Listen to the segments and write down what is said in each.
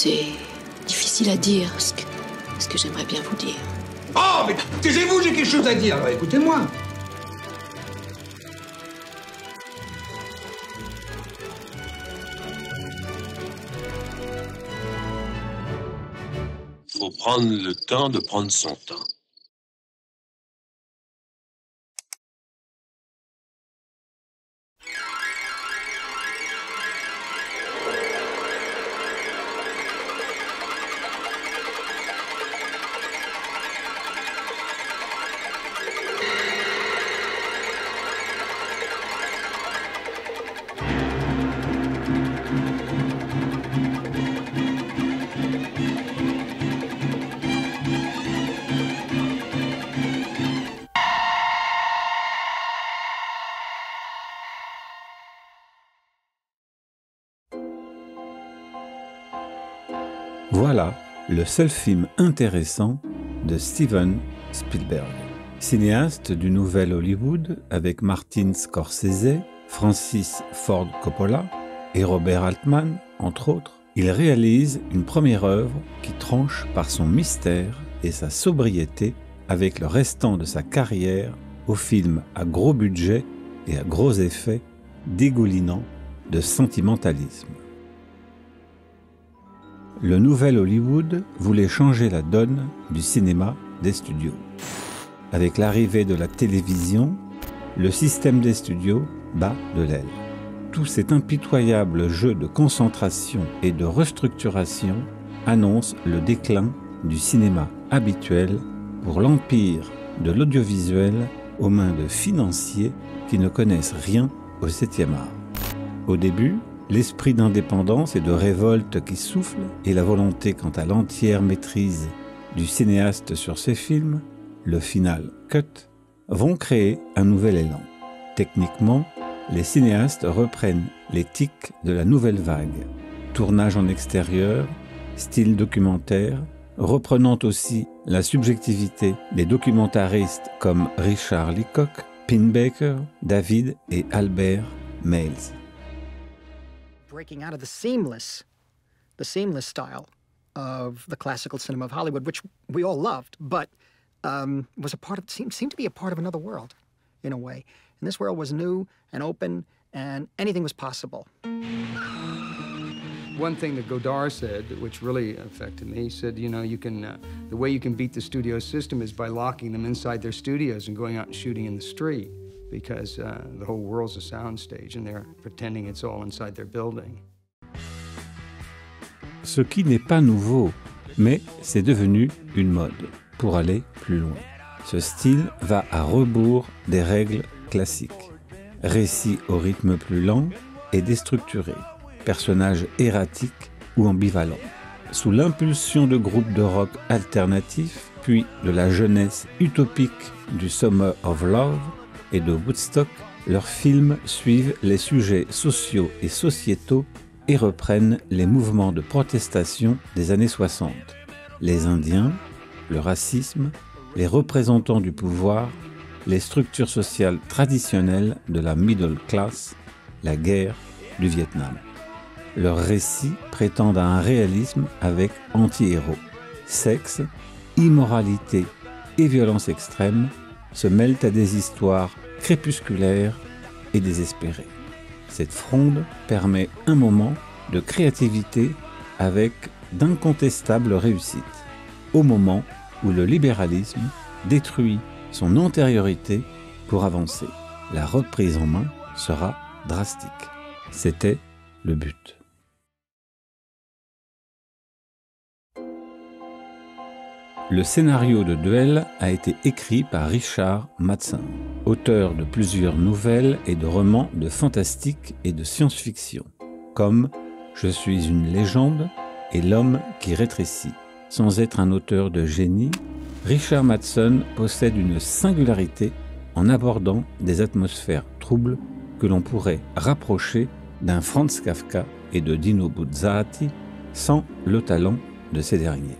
C'est difficile à dire ce que j'aimerais bien vous dire. Oh, mais taisez-vous, j'ai quelque chose à dire. Écoutez-moi. Faut prendre le temps de prendre son temps. Voilà le seul film intéressant de Steven Spielberg. Cinéaste du Nouvel Hollywood avec Martin Scorsese, Francis Ford Coppola et Robert Altman, entre autres, il réalise une première œuvre qui tranche par son mystère et sa sobriété avec le restant de sa carrière au film à gros budget et à gros effets dégoulinant de sentimentalisme. Le Nouvel Hollywood voulait changer la donne du cinéma des studios. Avec l'arrivée de la télévision, le système des studios bat de l'aile. Tout cet impitoyable jeu de concentration et de restructuration annonce le déclin du cinéma habituel pour l'empire de l'audiovisuel aux mains de financiers qui ne connaissent rien au 7e art. Au début, l'esprit d'indépendance et de révolte qui souffle et la volonté quant à l'entière maîtrise du cinéaste sur ses films, le final cut, vont créer un nouvel élan. Techniquement, les cinéastes reprennent les tics de la nouvelle vague. Tournage en extérieur, style documentaire, reprenant aussi la subjectivité des documentaristes comme Richard Leacock, Pennebaker, David et Albert Miles. Breaking out of the seamless style of the classical cinema of Hollywood, which we all loved, but was a part of, seemed to be a part of another world, in a way. And this world was new and open, and anything was possible. One thing that Godard said, which really affected me, he said, you know, you can, the way you can beat the studio system is by locking them inside their studios and going out and shooting in the street. Because the whole world's a soundstage and they're pretending it's all inside their building. Ce qui n'est pas nouveau, mais c'est devenu une mode, pour aller plus loin. Ce style va à rebours des règles classiques. Récit au rythme plus lent et déstructuré, personnages erratiques ou ambivalents. Sous l'impulsion de groupes de rock alternatifs, puis de la jeunesse utopique du Summer of Love, et de Woodstock, leurs films suivent les sujets sociaux et sociétaux et reprennent les mouvements de protestation des années 60. Les Indiens, le racisme, les représentants du pouvoir, les structures sociales traditionnelles de la middle class, la guerre du Vietnam. Leurs récits prétendent à un réalisme avec anti-héros. Sexe, immoralité et violence extrême se mêlent à des histoires crépusculaires et désespérées. Cette fronde permet un moment de créativité avec d'incontestables réussites, au moment où le libéralisme détruit son antériorité pour avancer. La reprise en main sera drastique. C'était le but. Le scénario de Duel a été écrit par Richard Matheson, auteur de plusieurs nouvelles et de romans de fantastique et de science-fiction, comme Je suis une légende et L'homme qui rétrécit. Sans être un auteur de génie, Richard Matheson possède une singularité en abordant des atmosphères troubles que l'on pourrait rapprocher d'un Franz Kafka et de Dino Buzzati sans le talent de ces derniers.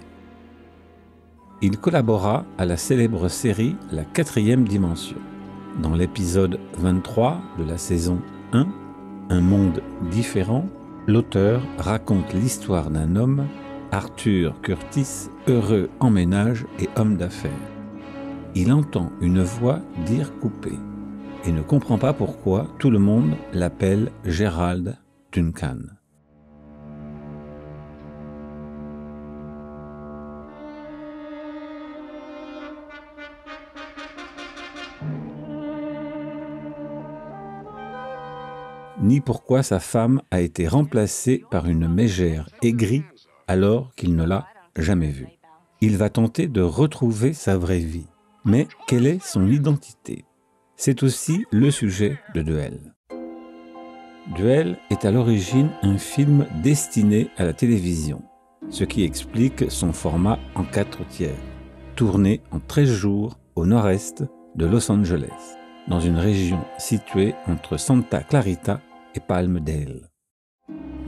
Il collabora à la célèbre série La 4e dimension. Dans l'épisode 23 de la saison 1, Un monde différent, l'auteur raconte l'histoire d'un homme Arthur Curtis, heureux en ménage et homme d'affaires. Il entend une voix dire couper et ne comprend pas pourquoi tout le monde l'appelle Gerald Duncan. Ni pourquoi sa femme a été remplacée par une mégère aigrie alors qu'il ne l'a jamais vue. Il va tenter de retrouver sa vraie vie. Mais quelle est son identité? C'est aussi le sujet de Duel. Duel est à l'origine un film destiné à la télévision, ce qui explique son format en 4/3, tourné en 13 jours au nord-est de Los Angeles, dans une région située entre Santa Clarita et Palmdale.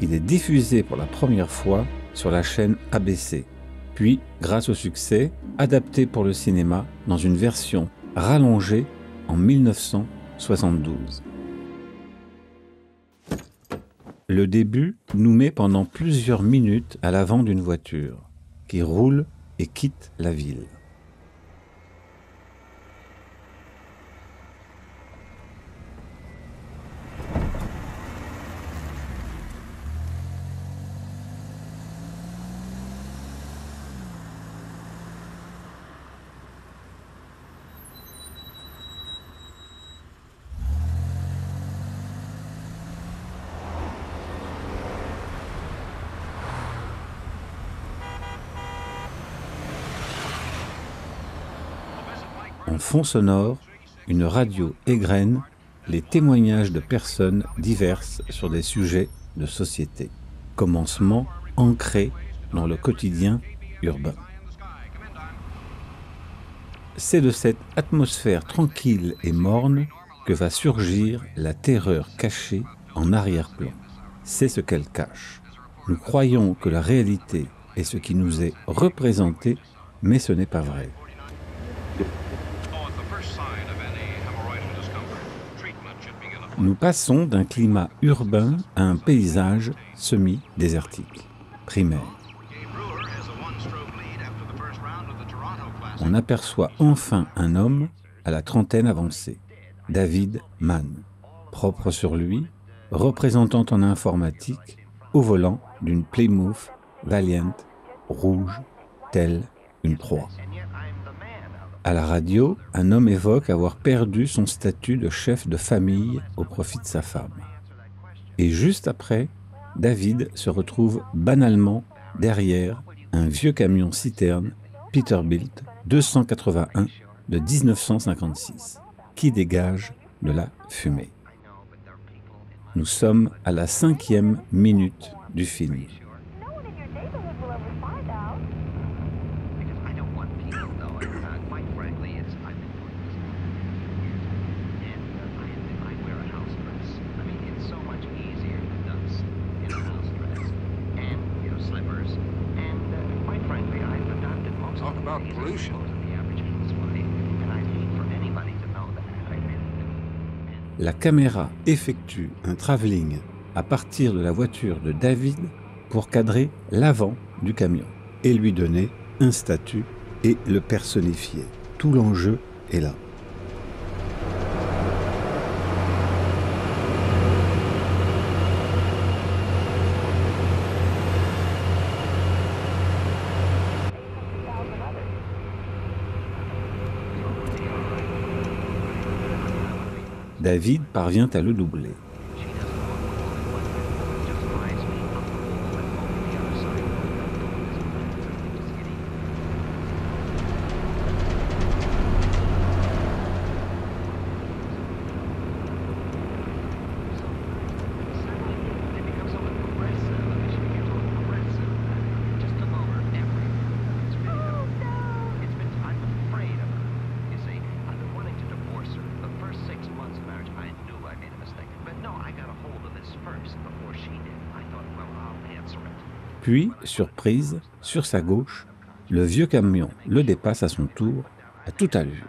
Il est diffusé pour la première fois sur la chaîne ABC, puis, grâce au succès, adapté pour le cinéma dans une version rallongée en 1972. Le début nous met pendant plusieurs minutes à l'avant d'une voiture qui roule et quitte la ville. En fond sonore, une radio égrène les témoignages de personnes diverses sur des sujets de société. Commencement ancré dans le quotidien urbain. C'est de cette atmosphère tranquille et morne que va surgir la terreur cachée en arrière-plan. C'est ce qu'elle cache. Nous croyons que la réalité est ce qui nous est représenté, mais ce n'est pas vrai. Nous passons d'un climat urbain à un paysage semi-désertique, primaire. On aperçoit enfin un homme à la trentaine avancée, David Mann, propre sur lui, représentant en informatique, au volant d'une Plymouth Valiant rouge, telle une proie. À la radio, un homme évoque avoir perdu son statut de chef de famille au profit de sa femme. Et juste après, David se retrouve banalement derrière un vieux camion-citerne Peterbilt 281 de 1956, qui dégage de la fumée. Nous sommes à la 5e minute du film. La caméra effectue un travelling à partir de la voiture de David pour cadrer l'avant du camion et lui donner un statut et le personnifier. Tout l'enjeu est là. David parvient à le doubler. Puis, surprise, sur sa gauche, le vieux camion le dépasse à son tour, à toute allure.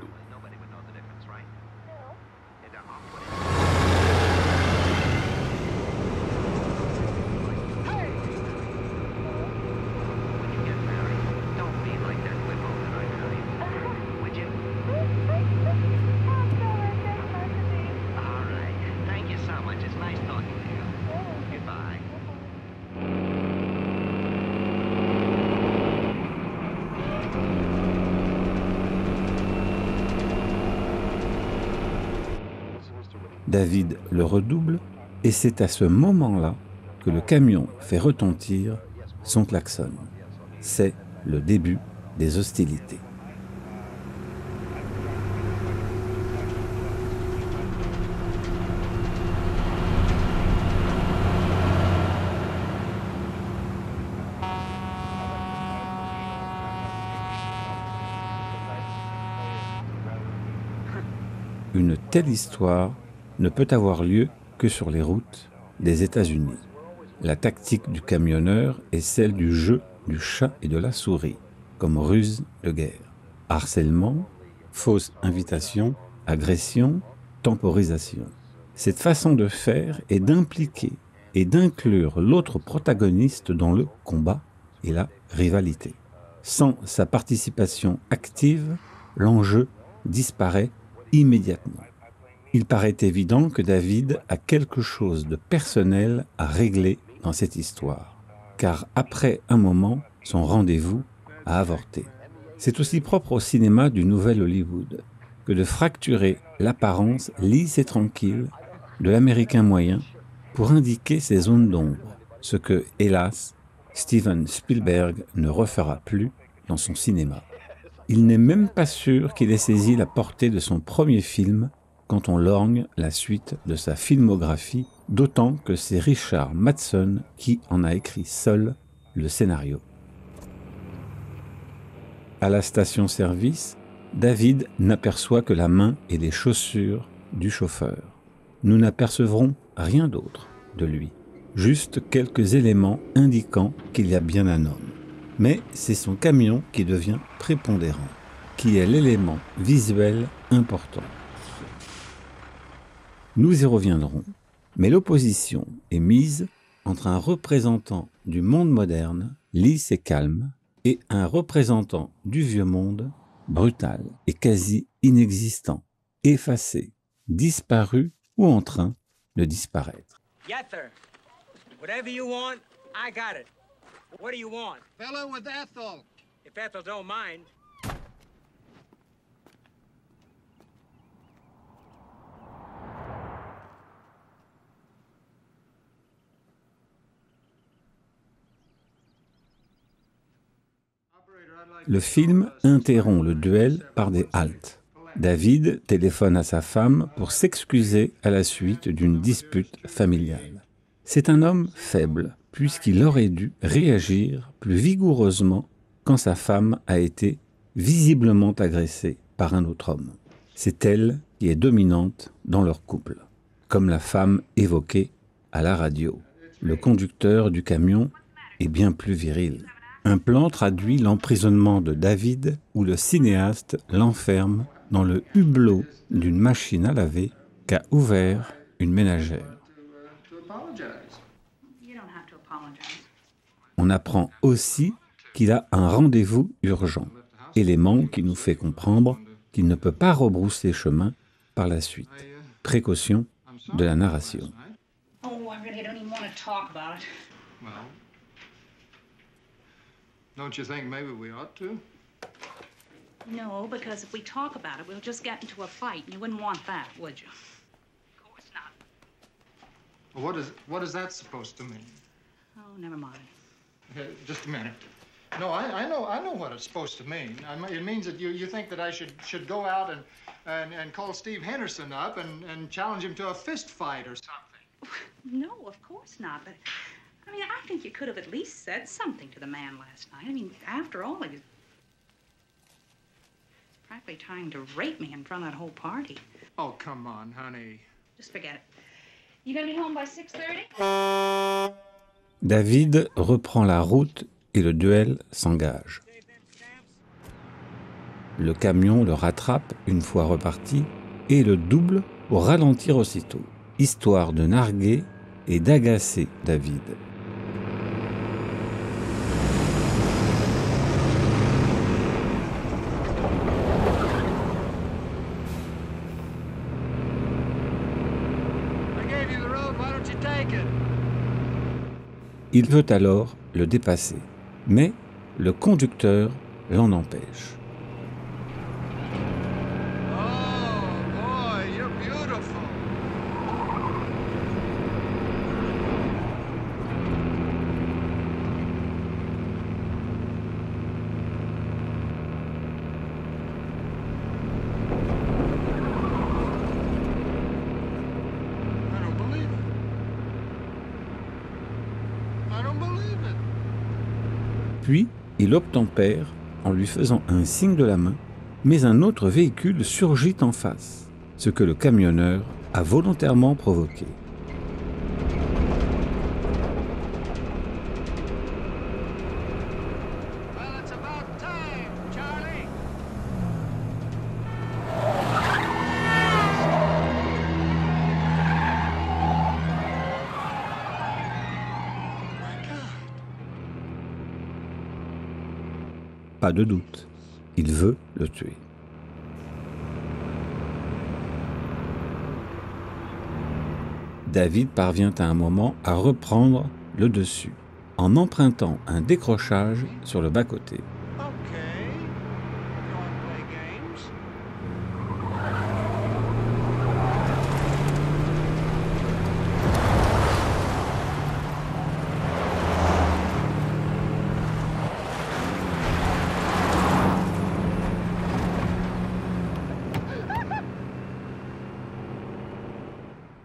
David le redouble et c'est à ce moment-là que le camion fait retentir son klaxon. C'est le début des hostilités. Une telle histoire ne peut avoir lieu que sur les routes des États-Unis. La tactique du camionneur est celle du jeu du chat et de la souris, comme ruse de guerre. Harcèlement, fausse invitation, agression, temporisation. Cette façon de faire est d'impliquer et d'inclure l'autre protagoniste dans le combat et la rivalité. Sans sa participation active, l'enjeu disparaît immédiatement. Il paraît évident que David a quelque chose de personnel à régler dans cette histoire, car après un moment, son rendez-vous a avorté. C'est aussi propre au cinéma du nouvel Hollywood que de fracturer l'apparence lisse et tranquille de l'américain moyen pour indiquer ses zones d'ombre, ce que, hélas, Steven Spielberg ne refera plus dans son cinéma. Il n'est même pas sûr qu'il ait saisi la portée de son premier film quand on lorgne la suite de sa filmographie, d'autant que c'est Richard Matheson qui en a écrit seul le scénario. À la station-service, David n'aperçoit que la main et les chaussures du chauffeur. Nous n'apercevrons rien d'autre de lui, juste quelques éléments indiquant qu'il y a bien un homme. Mais c'est son camion qui devient prépondérant, qui est l'élément visuel important. Nous y reviendrons, mais l'opposition est mise entre un représentant du monde moderne, lisse et calme, et un représentant du vieux monde, brutal et quasi inexistant, effacé, disparu ou en train de disparaître. Yes, sir. Whatever you want, I got it. What do you want? Fella with Ethel. If Ethel don't mind. Le film interrompt le duel par des haltes. David téléphone à sa femme pour s'excuser à la suite d'une dispute familiale. C'est un homme faible, puisqu'il aurait dû réagir plus vigoureusement quand sa femme a été visiblement agressée par un autre homme. C'est elle qui est dominante dans leur couple, comme la femme évoquée à la radio. Le conducteur du camion est bien plus viril. Un plan traduit l'emprisonnement de David où le cinéaste l'enferme dans le hublot d'une machine à laver qu'a ouvert une ménagère. On apprend aussi qu'il a un rendez-vous urgent, élément qui nous fait comprendre qu'il ne peut pas rebrousser chemin par la suite. Précaution de la narration. Don't you think maybe we ought to? No, because if we talk about it, we'll just get into a fight, and you wouldn't want that, would you? Of course not. Well, what is that supposed to mean? Oh, never mind. Hey, just a minute. No, I know what it's supposed to mean. It means that you think that I should go out and call Steve Henderson up and challenge him to a fist fight or something. No, of course not. But I mean, I think you could have at least said something to the man last night. I mean, after all, he was practically trying to rape me in front of that whole party. Oh, come on, honey. Just forget it. You gonna be home by 6:30? David reprend la route et le duel s'engage. Le camion le rattrape une fois reparti et le double pour ralentir aussitôt, histoire de narguer et d'agacer David. Il veut alors le dépasser, mais le conducteur l'en empêche. Oh, boy, you're beautiful. Puis, il obtempère en lui faisant un signe de la main, mais un autre véhicule surgit en face, ce que le camionneur a volontairement provoqué. Pas de doute, il veut le tuer. David parvient à un moment à reprendre le dessus, en empruntant un décrochage sur le bas-côté.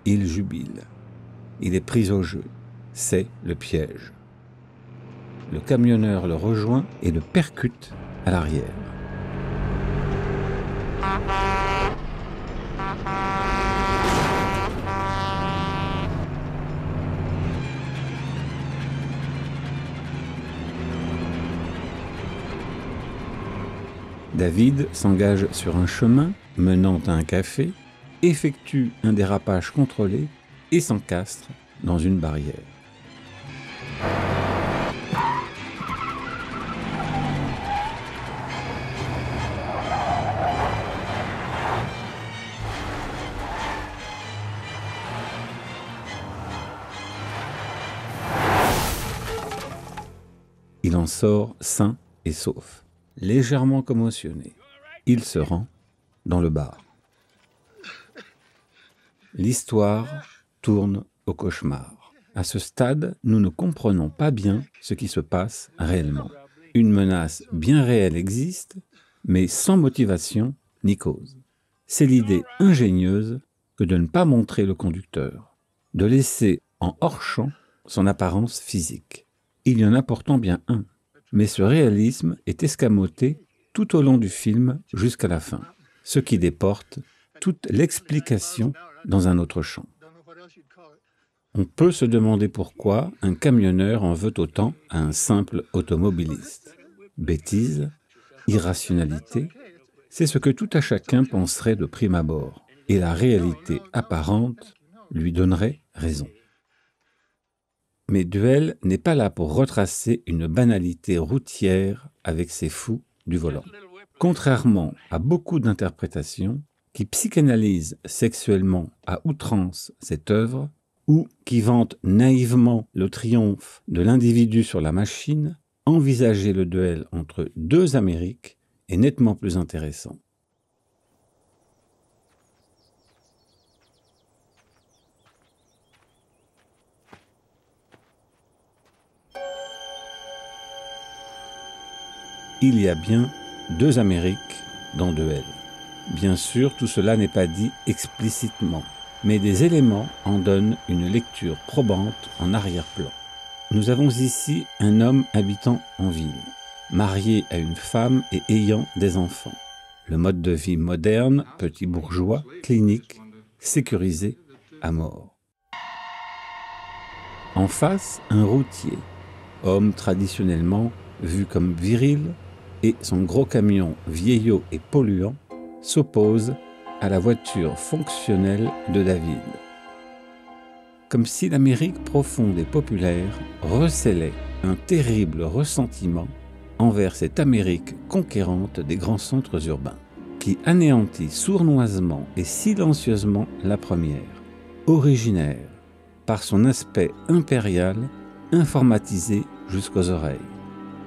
Il jubile. Il est pris au jeu. C'est le piège. Le camionneur le rejoint et le percute à l'arrière. David s'engage sur un chemin menant à un café, effectue un dérapage contrôlé et s'encastre dans une barrière. Il en sort sain et sauf. Légèrement commotionné, il se rend dans le bar. L'histoire tourne au cauchemar. À ce stade, nous ne comprenons pas bien ce qui se passe réellement. Une menace bien réelle existe, mais sans motivation ni cause. C'est l'idée ingénieuse que de ne pas montrer le conducteur, de laisser en hors-champ son apparence physique. Il y en a pourtant bien un. Mais ce réalisme est escamoté tout au long du film jusqu'à la fin, ce qui déporte toute l'explication dans un autre champ. On peut se demander pourquoi un camionneur en veut autant à un simple automobiliste. Bêtise, irrationalité, c'est ce que tout à chacun penserait de prime abord, et la réalité apparente lui donnerait raison. Mais Duel n'est pas là pour retracer une banalité routière avec ses fous du volant. Contrairement à beaucoup d'interprétations qui psychanalysent sexuellement à outrance cette œuvre ou qui vantent naïvement le triomphe de l'individu sur la machine, envisager le duel entre deux Amériques est nettement plus intéressant. Il y a bien deux Amériques dans Duel. Bien sûr, tout cela n'est pas dit explicitement, mais des éléments en donnent une lecture probante en arrière-plan. Nous avons ici un homme habitant en ville, marié à une femme et ayant des enfants. Le mode de vie moderne, petit bourgeois, clinique, sécurisé à mort. En face, un routier, homme traditionnellement vu comme viril, et son gros camion vieillot et polluant s'oppose à la voiture fonctionnelle de David. Comme si l'Amérique profonde et populaire recélait un terrible ressentiment envers cette Amérique conquérante des grands centres urbains, qui anéantit sournoisement et silencieusement la première, originaire, par son aspect impérial, informatisé jusqu'aux oreilles.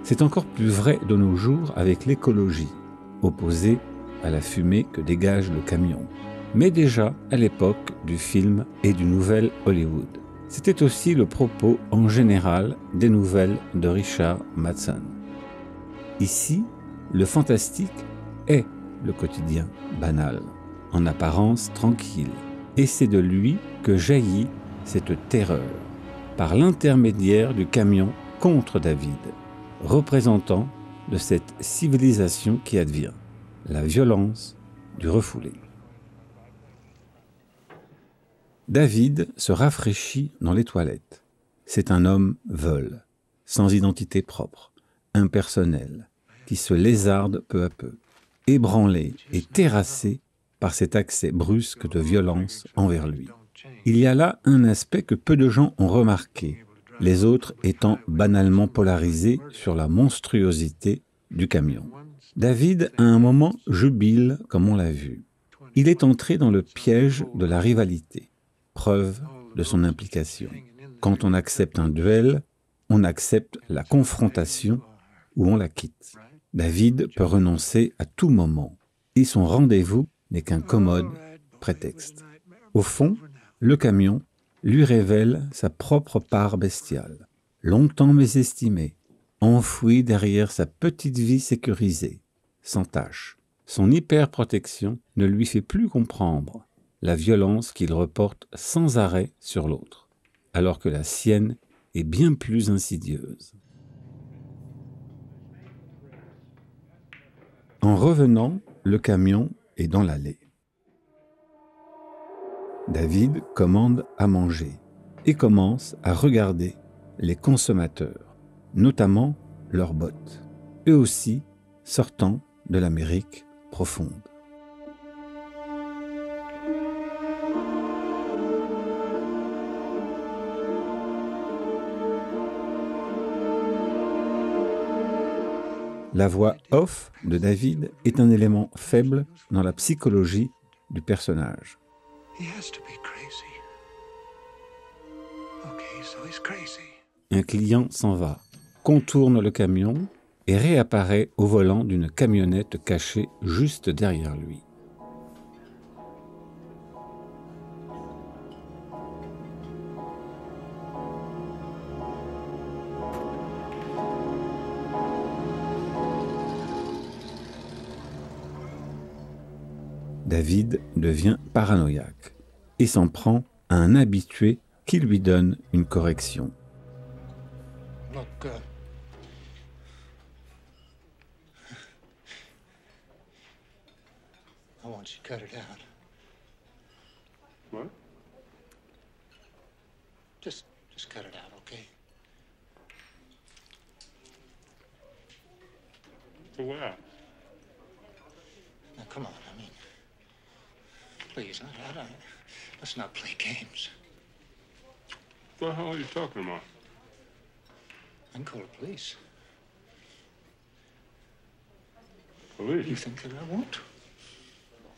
C'est encore plus vrai de nos jours avec l'écologie, opposée à la fumée que dégage le camion. Mais déjà à l'époque du film et du nouvel Hollywood. C'était aussi le propos en général des nouvelles de Richard Matheson. Ici, le fantastique est le quotidien banal, en apparence tranquille, et c'est de lui que jaillit cette terreur, par l'intermédiaire du camion contre David. représentant de cette civilisation qui advient, la violence du refoulé. David se rafraîchit dans les toilettes. C'est un homme veule, sans identité propre, impersonnel, qui se lézarde peu à peu, ébranlé et terrassé par cet accès brusque de violence envers lui. Il y a là un aspect que peu de gens ont remarqué, les autres étant banalement polarisés sur la monstruosité du camion. David, à un moment, jubile comme on l'a vu. Il est entré dans le piège de la rivalité, preuve de son implication. Quand on accepte un duel, on accepte la confrontation ou on la quitte. David peut renoncer à tout moment, et son rendez-vous n'est qu'un commode prétexte. Au fond, le camion lui révèle sa propre part bestiale, longtemps mésestimée, enfouie derrière sa petite vie sécurisée, sans tâche. Son hyperprotection ne lui fait plus comprendre la violence qu'il reporte sans arrêt sur l'autre, alors que la sienne est bien plus insidieuse. En revenant, le camion est dans l'allée. David commande à manger et commence à regarder les consommateurs, notamment leurs bottes, eux aussi sortant de l'Amérique profonde. La voix off de David est un élément faible dans la psychologie du personnage. Un client s'en va, contourne le camion et réapparaît au volant d'une camionnette cachée juste derrière lui. David devient paranoïaque et s'en prend à un habitué qui lui donne une correction. Look, I want you to cut it out. What? Just cut it out, okay? For what? Now, come on, I mean, please, let's not play games. What the hell are you talking about? I can call the police. Police? You think that I won't?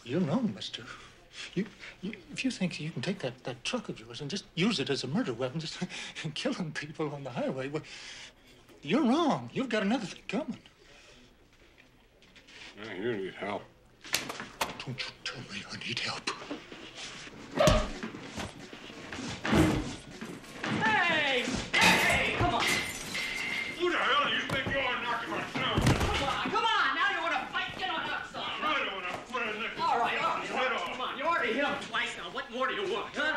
You're wrong, mister. If you think you can take that truck of yours and just use it as a murder weapon, just killing people on the highway, well, you're wrong. You've got another thing coming. Yeah, you need help. Don't you tell me I need help. Hey, come on. Who the hell do you think you are knocking my son? Come on, now you want to fight? Get on outside. I don't want to put a nickel. All right, Head off. come on. You already hit him twice now. What more do you want, huh?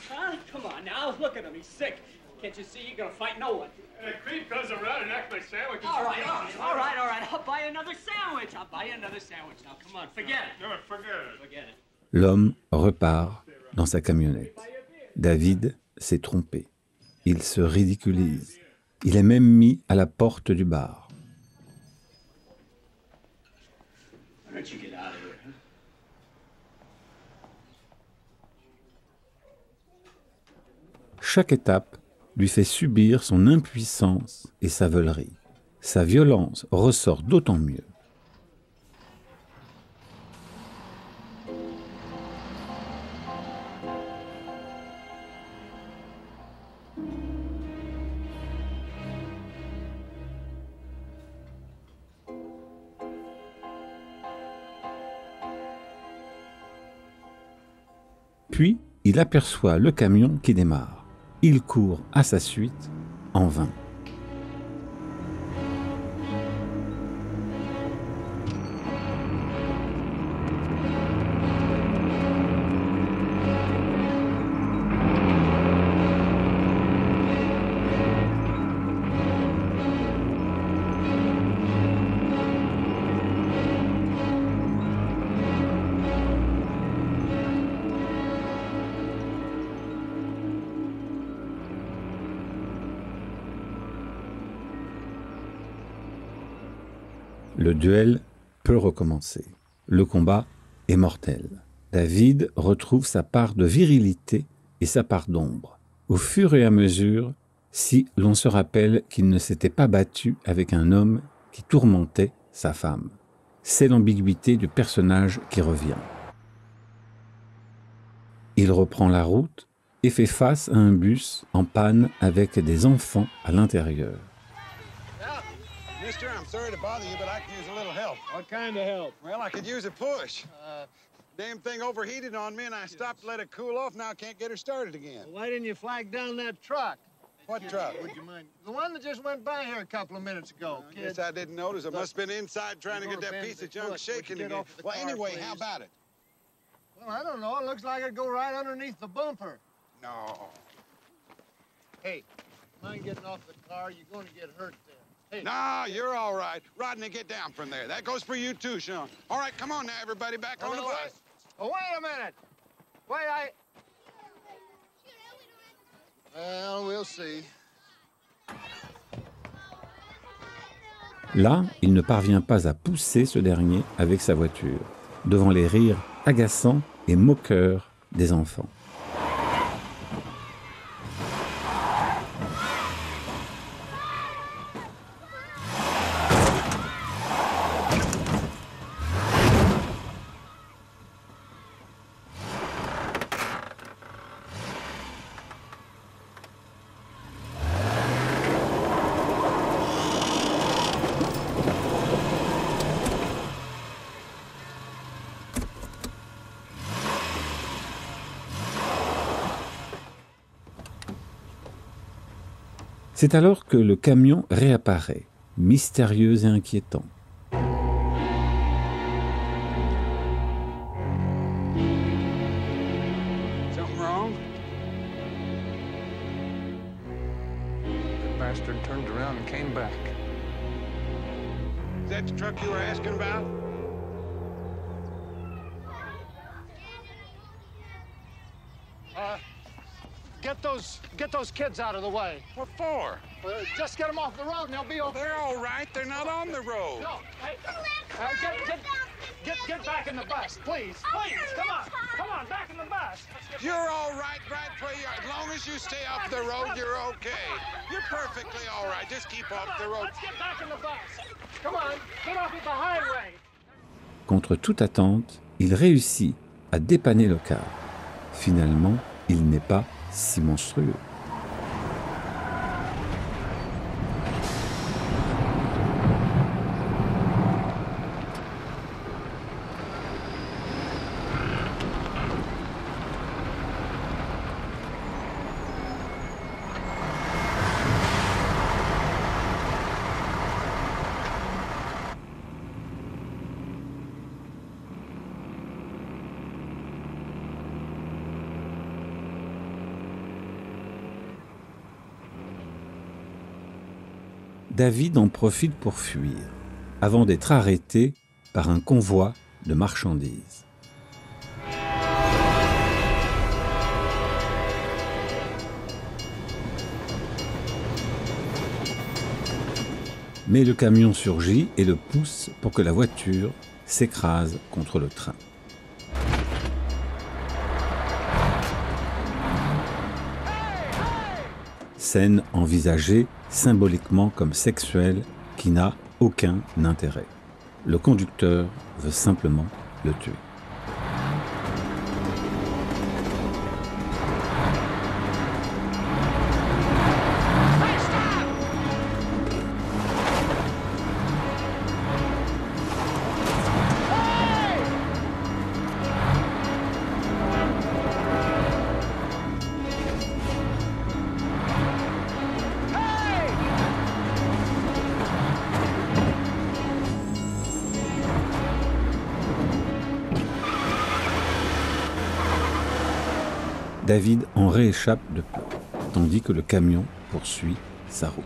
Huh? Come on now, look at him. He's sick. Can't you see you're gonna fight no one? And a creep comes around and acts like sandwiches. All right. I'll buy another sandwich. Now, come on, forget it. No, forget it. L'homme repart dans sa camionnette. David s'est trompé. Il se ridiculise. Il est même mis à la porte du bar. Why don't you get out of here, huh? Chaque étape lui fait subir son impuissance et sa veulerie. Sa violence ressort d'autant mieux. Puis, il aperçoit le camion qui démarre. Il court à sa suite, en vain. Le duel peut recommencer. Le combat est mortel. David retrouve sa part de virilité et sa part d'ombre. Au fur et à mesure, si l'on se rappelle qu'il ne s'était pas battu avec un homme qui tourmentait sa femme. C'est l'ambiguïté du personnage qui revient. Il reprend la route et fait face à un bus en panne avec des enfants à l'intérieur. Mister, I'm sorry to bother you, but I could use a little help. What kind of help? Well, I could use a push. Damn thing overheated on me, and I stopped to let it cool off. Now I can't get her started again. Why didn't you flag down that truck? What truck? Would you mind? The one that just went by here a couple of minutes ago, kid. Guess I didn't notice. I must have been inside trying to get that piece of junk shaking again. Well, anyway, how about it? Well, I don't know. It looks like it'd go right underneath the bumper. No. Hey, mind getting off the car? You're going to get hurt there. Hey. No, you're all right. Rodney, get down from there. That goes for you too, Sean. All right, come on now, everybody, back on the bus. Oh, wait a minute. Wait, Well, we'll see. Là, il ne parvient pas à pousser ce dernier avec sa voiture, devant les rires agaçants et moqueurs des enfants. C'est alors que le camion réapparaît, mystérieux et inquiétant. Something wrong? The bastard turned around and came back. Is that the truck you were asking about? Get those kids out of the way. What for? Just get them off the road and they'll be okay. They're all right. They're not on the road. No, hey, get back in the bus, please. Please, come on, back in the bus. You're all right where you are. As long as you stay off the road, you're okay. You're perfectly all right. Just keep off the road. Let's get back in the bus. Come on, get off at the highway. Contre toute attente, il réussit à dépanner le car. Finalement, il n'est pas si monstrueux. David en profite pour fuir, avant d'être arrêté par un convoi de marchandises. Mais le camion surgit et le pousse pour que la voiture s'écrase contre le train. Scène envisagée symboliquement comme sexuelle qui n'a aucun intérêt. Le conducteur veut simplement le tuer. David en rééchappe de peu, tandis que le camion poursuit sa route.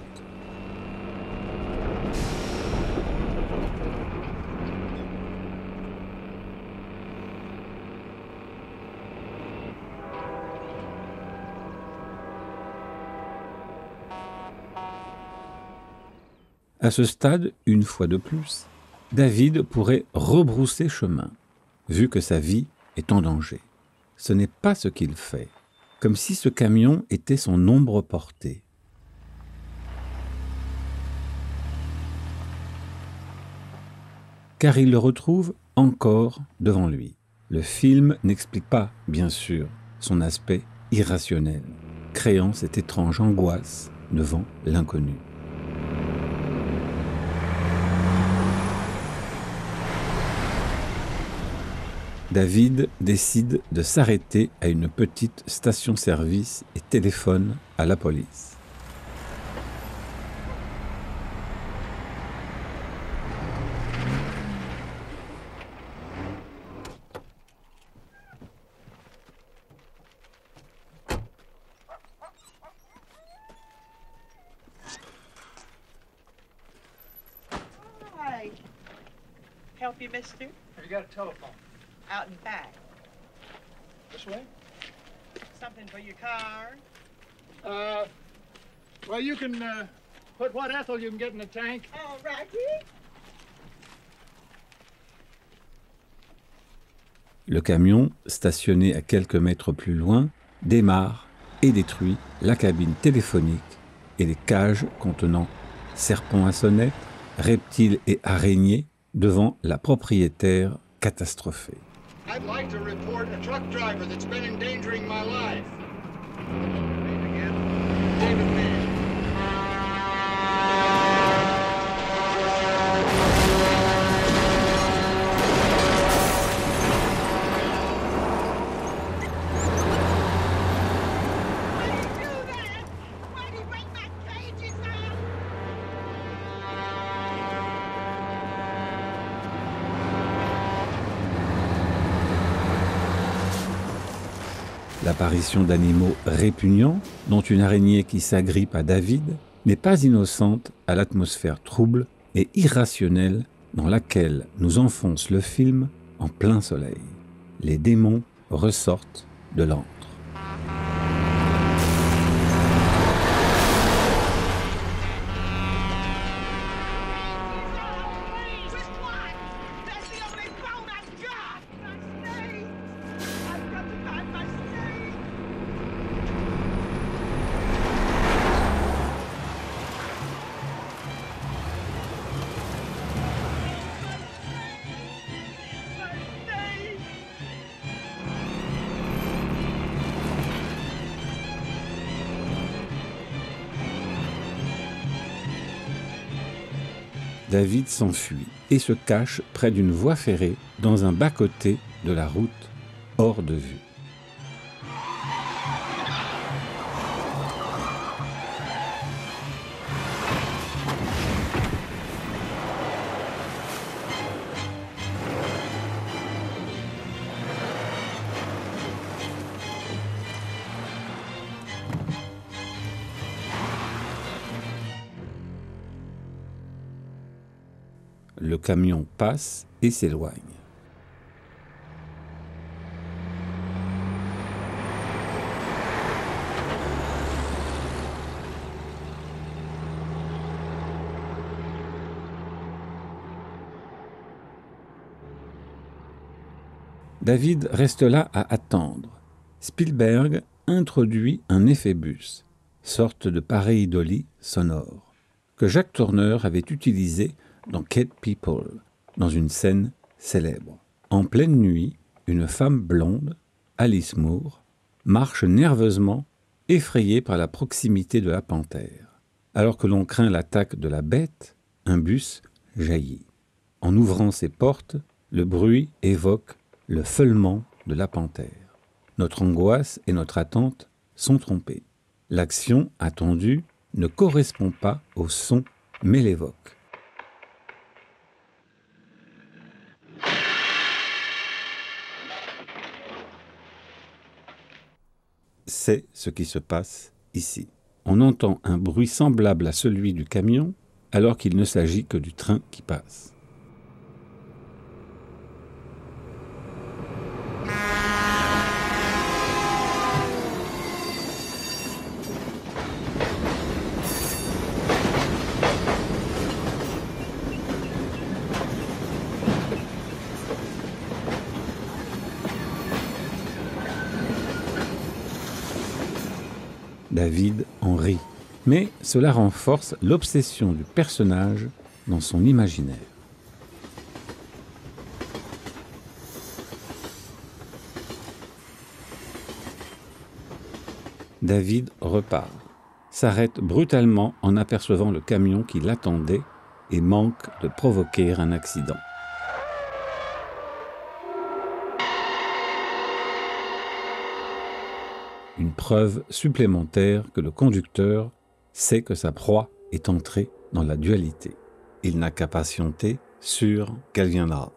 À ce stade, une fois de plus, David pourrait rebrousser chemin, vu que sa vie est en danger. Ce n'est pas ce qu'il fait, comme si ce camion était son ombre portée. Car il le retrouve encore devant lui. Le film n'explique pas, bien sûr, son aspect irrationnel, créant cette étrange angoisse devant l'inconnu. David décide de s'arrêter à une petite station-service et téléphone à la police. Hi. Help you, mister? You got a telephone. Out and back. This way? Something for your car? Well, you can put what ethyl you can get in the tank. All righty. Le camion, stationné à quelques mètres plus loin, démarre et détruit la cabine téléphonique et les cages contenant serpents à sonnette, reptiles et araignées devant la propriétaire catastrophée. I'd like to report a truck driver that's been endangering my life. Name again? David Mann. L'apparition d'animaux répugnants, dont une araignée qui s'agrippe à David, n'est pas innocente à l'atmosphère trouble et irrationnelle dans laquelle nous enfonce le film en plein soleil. Les démons ressortent de l'antre. David s'enfuit et se cache près d'une voie ferrée dans un bas-côté de la route, hors de vue. Le camion passe et s'éloigne. David reste là à attendre. Spielberg introduit un effet-bus, sorte de pareidolie sonore, que Jack Turner avait utilisé dans Cat People, dans une scène célèbre. En pleine nuit, une femme blonde, Alice Moore, marche nerveusement, effrayée par la proximité de la panthère. Alors que l'on craint l'attaque de la bête, un bus jaillit. En ouvrant ses portes, le bruit évoque le feulement de la panthère. Notre angoisse et notre attente sont trompées. L'action attendue ne correspond pas au son, mais l'évoque. C'est ce qui se passe ici. On entend un bruit semblable à celui du camion, alors qu'il ne s'agit que du train qui passe. David en rit. Mais cela renforce l'obsession du personnage dans son imaginaire. David repart, s'arrête brutalement en apercevant le camion qui l'attendait et manque de provoquer un accident. Une preuve supplémentaire que le conducteur sait que sa proie est entrée dans la dualité. Il n'a qu'à patienter, sûr qu'elle viendra.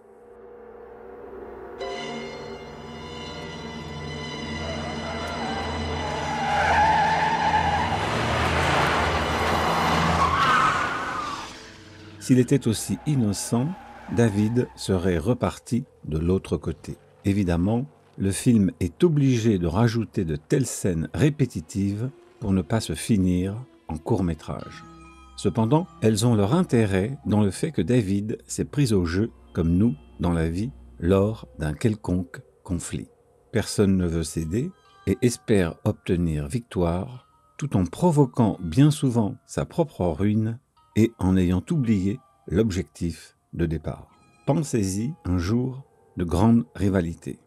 S'il était aussi innocent, David serait reparti de l'autre côté. Évidemment, le film est obligé de rajouter de telles scènes répétitives pour ne pas se finir en court-métrage. Cependant, elles ont leur intérêt dans le fait que David s'est pris au jeu, comme nous, dans la vie, lors d'un quelconque conflit. Personne ne veut céder et espère obtenir victoire, tout en provoquant bien souvent sa propre ruine et en ayant oublié l'objectif de départ. Pensez-y un jour de grande rivalité.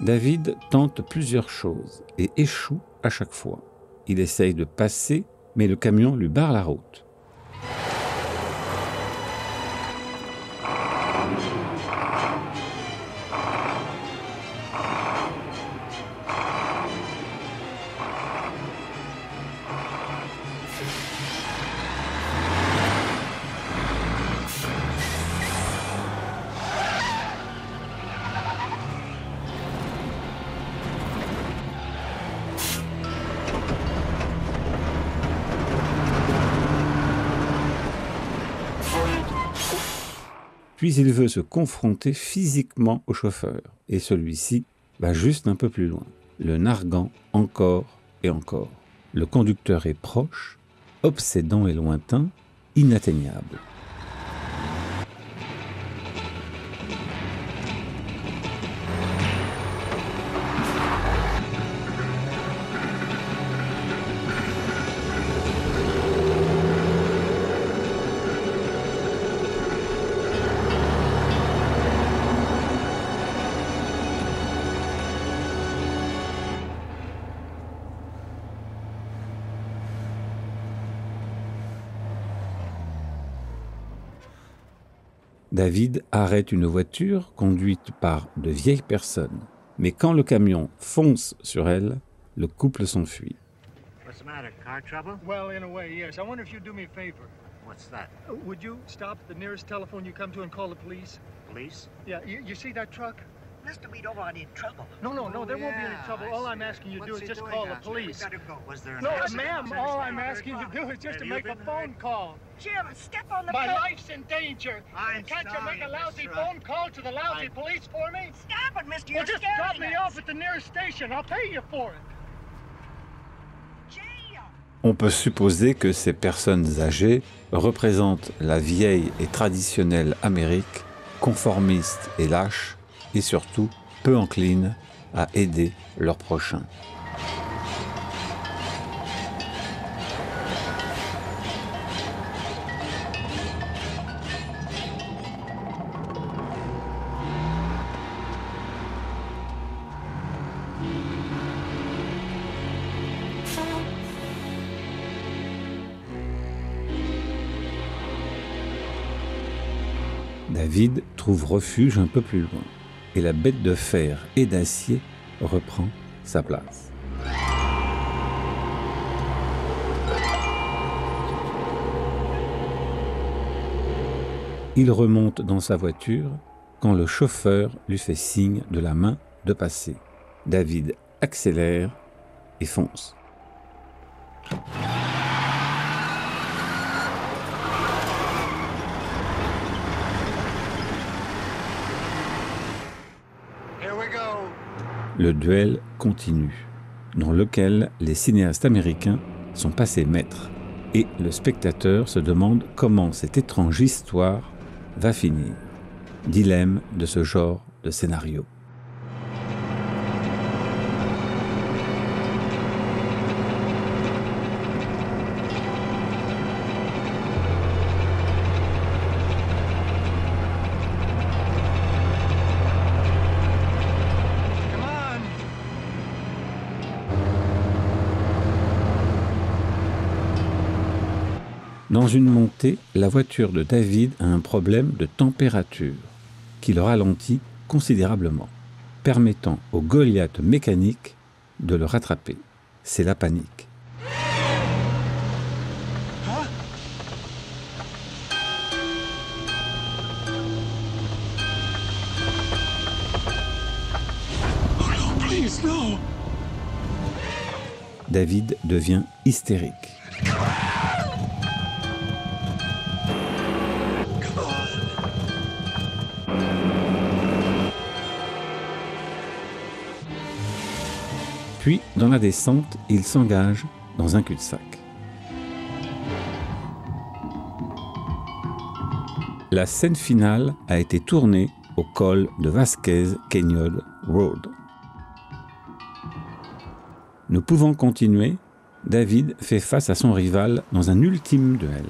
David tente plusieurs choses et échoue à chaque fois. Il essaye de passer, mais le camion lui barre la route. Puis il veut se confronter physiquement au chauffeur, et celui-ci va juste un peu plus loin, le narguant encore et encore. Le conducteur est proche, obsédant et lointain, inatteignable. David arrête une voiture conduite par de vieilles personnes. Mais quand le camion fonce sur elle, le couple s'enfuit. What's the matter? Car trouble? Well, in a way, yes. I wonder if you'd do me a favor. What's that? Would you stop at the nearest telephone you come to and call the police? Police? Yeah, you see that truck? Mister, we don't want any trouble. No, there won't be any trouble. All I'm asking you to do is just call the police. Was there an No, accident? ma'am, all I'm asking you to do is just to make a phone call. Jim, step on the My brake. life's in danger. I'm Can't you make a sorry, lousy Mr. phone call to the lousy police for me? Stop it, mister. Well, You're just drop scaring me us. off at the nearest station. I'll pay you for it. On peut supposer que ces personnes âgées représentent la vieille et traditionnelle Amérique, conformiste et lâche, et surtout peu encline à aider leurs prochains. David trouve refuge un peu plus loin, et la bête de fer et d'acier reprend sa place. Il remonte dans sa voiture quand le chauffeur lui fait signe de la main de passer. David accélère et fonce. Le duel continue, dans lequel les cinéastes américains sont passés maîtres, et le spectateur se demande comment cette étrange histoire va finir. Dilemme de ce genre de scénario. Dans une montée, la voiture de David a un problème de température qui le ralentit considérablement, permettant au Goliath mécanique de le rattraper. C'est la panique. David devient hystérique. Puis, dans la descente, il s'engage dans un cul-de-sac. La scène finale a été tournée au col de Vasquez Canyon Road. Ne pouvant continuer, David fait face à son rival dans un ultime duel.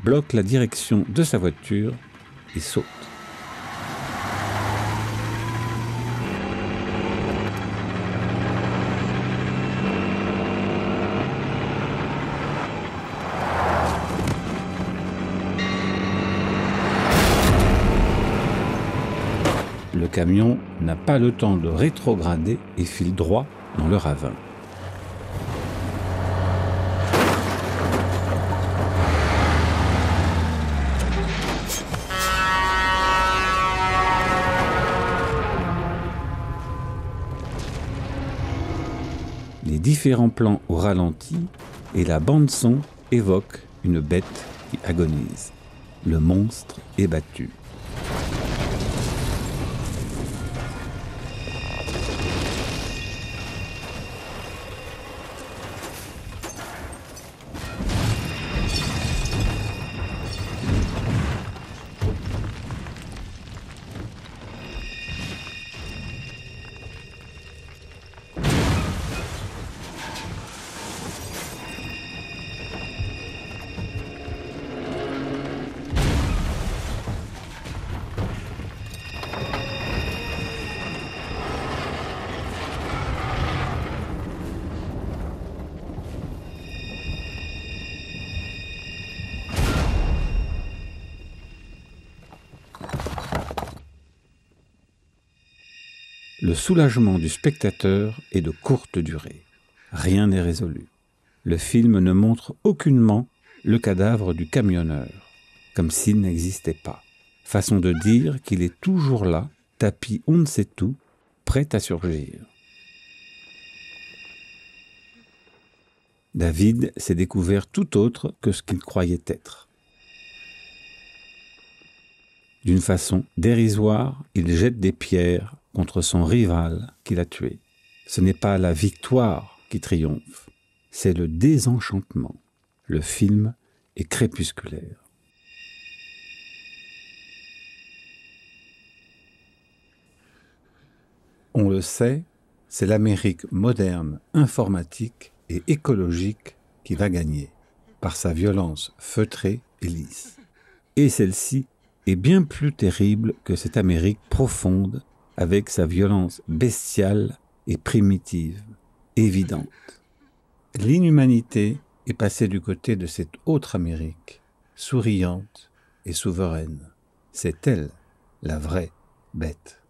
Bloque la direction de sa voiture et saute. Le camion n'a pas le temps de rétrograder et file droit dans le ravin. Les différents plans au ralenti et la bande-son évoquent une bête qui agonise. Le monstre est battu. Le soulagement du spectateur est de courte durée. Rien n'est résolu. Le film ne montre aucunement le cadavre du camionneur, comme s'il n'existait pas. Façon de dire qu'il est toujours là, tapis on ne sait où, prêt à surgir. David s'est découvert tout autre que ce qu'il croyait être. D'une façon dérisoire, il jette des pierres contre son rival qui l'a tué. Ce n'est pas la victoire qui triomphe, c'est le désenchantement. Le film est crépusculaire. On le sait, c'est l'Amérique moderne, informatique et écologique qui va gagner, par sa violence feutrée et lisse. Et celle-ci est bien plus terrible que cette Amérique profonde, avec sa violence bestiale et primitive, évidente. L'inhumanité est passée du côté de cette autre Amérique, souriante et souveraine. C'est elle, la vraie bête.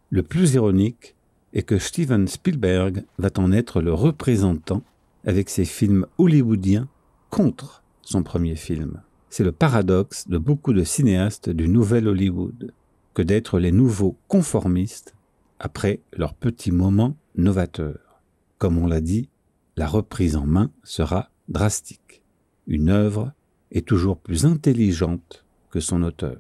Le plus ironique est que Steven Spielberg va en être le représentant avec ses films hollywoodiens contre son premier film. C'est le paradoxe de beaucoup de cinéastes du nouvel Hollywood, que d'être les nouveaux conformistes après leur petit moment novateur. Comme on l'a dit, la reprise en main sera drastique. Une œuvre est toujours plus intelligente que son auteur.